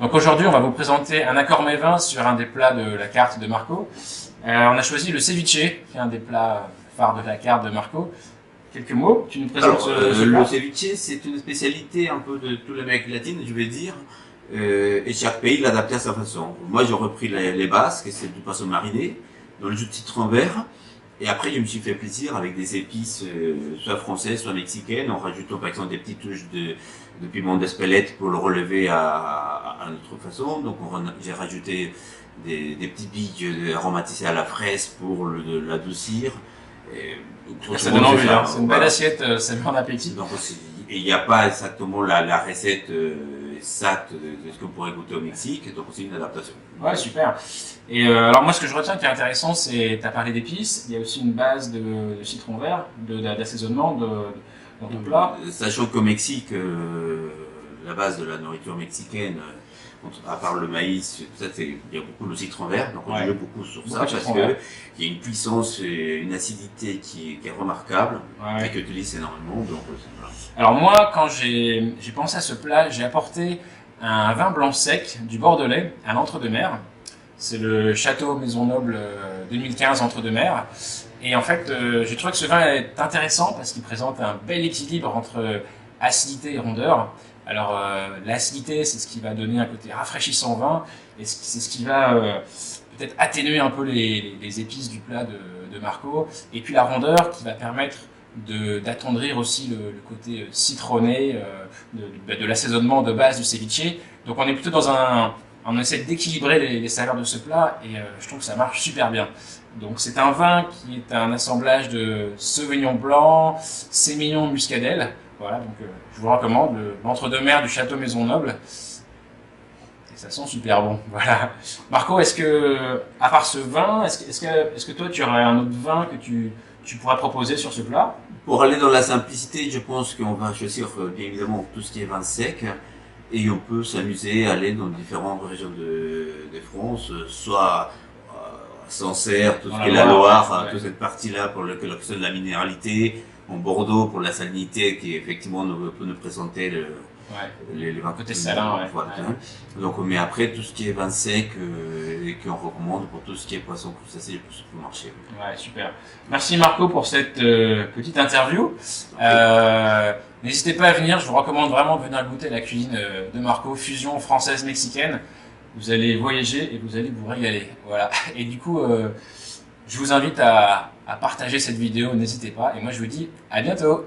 Donc aujourd'hui, on va vous présenter un accord mets vin sur un des plats de la carte de Marco. On a choisi le ceviche, qui est un des plats phares de la carte de Marco. Quelques mots, tu nous présentes ce plat? Le ceviche, c'est une spécialité un peu de toute l'Amérique latine, je vais dire, et chaque pays l'adapte à sa façon. Moi, j'ai repris les Basques, c'est du poisson mariné, dans le jus de citron vert, et après, je me suis fait plaisir avec des épices, soit françaises, soit mexicaines, en rajoutant par exemple des petites touches de piment d'Espelette pour le relever à notre façon. Donc, j'ai rajouté des petites billes aromatisées à la fraise pour l'adoucir. Ça donne envie, hein. C'est une belle assiette, ça met en appétit. Donc, il n'y a pas exactement la recette exacte de ce qu'on pourrait goûter au Mexique, donc c'est une adaptation. Ouais, super. Et alors moi, ce que je retiens qui est intéressant, c'est, tu as parlé d'épices, il y a aussi une base de citron vert, d'assaisonnement dans ton plat. Sachant qu'au Mexique, la base de la nourriture mexicaine, à part le maïs, il y a beaucoup de citron vert, donc on joue beaucoup sur ça, parce qu'il y a une puissance et une acidité qui est remarquable, et que tu utilises énormément. Donc, voilà. Alors moi, quand j'ai pensé à ce plat, j'ai apporté un vin blanc sec du Bordelais, un entre-deux-mer. C'est le Château Maisonneuble 2015 entre-deux-mer. Et en fait, j'ai trouvé que ce vin est intéressant parce qu'il présente un bel équilibre entre acidité et rondeur. Alors l'acidité, c'est ce qui va donner un côté rafraîchissant au vin, et c'est ce qui va peut-être atténuer un peu les épices du plat de Marco, et puis la rondeur qui va permettre d'attendrir aussi le côté citronné de l'assaisonnement de base du ceviche. Donc on est plutôt on essaie d'équilibrer les saveurs de ce plat, et je trouve que ça marche super bien. Donc c'est un vin qui est un assemblage de Sauvignon blanc, Sémillon, Muscadelle. Voilà, donc je vous recommande l'entre-deux-mer du Château Maisonneuble. Et ça sent super bon. Voilà. Marco, est-ce que, à part ce vin, est-ce que toi tu aurais un autre vin que tu pourrais proposer sur ce plat? Pour aller dans la simplicité, je pense qu'on va choisir bien évidemment tout ce qui est vin sec, et on peut s'amuser à aller dans différentes régions de France, soit Sancerre, tout ce qui est la Loire, toute cette partie-là pour la question de la minéralité, en Bordeaux pour la salinité qui effectivement peut nous présenter les vins côté salin. Donc, mais après tout ce qui est vin sec et qu'on recommande pour tout ce qui est poisson crustacé pour le marché. Ouais, super. Merci Marco pour cette petite interview. N'hésitez pas à venir, je vous recommande vraiment de venir goûter la cuisine de Marco, fusion française-mexicaine. Vous allez voyager et vous allez vous régaler. Voilà. Et du coup, je vous invite à partager cette vidéo, n'hésitez pas. Et moi, je vous dis à bientôt.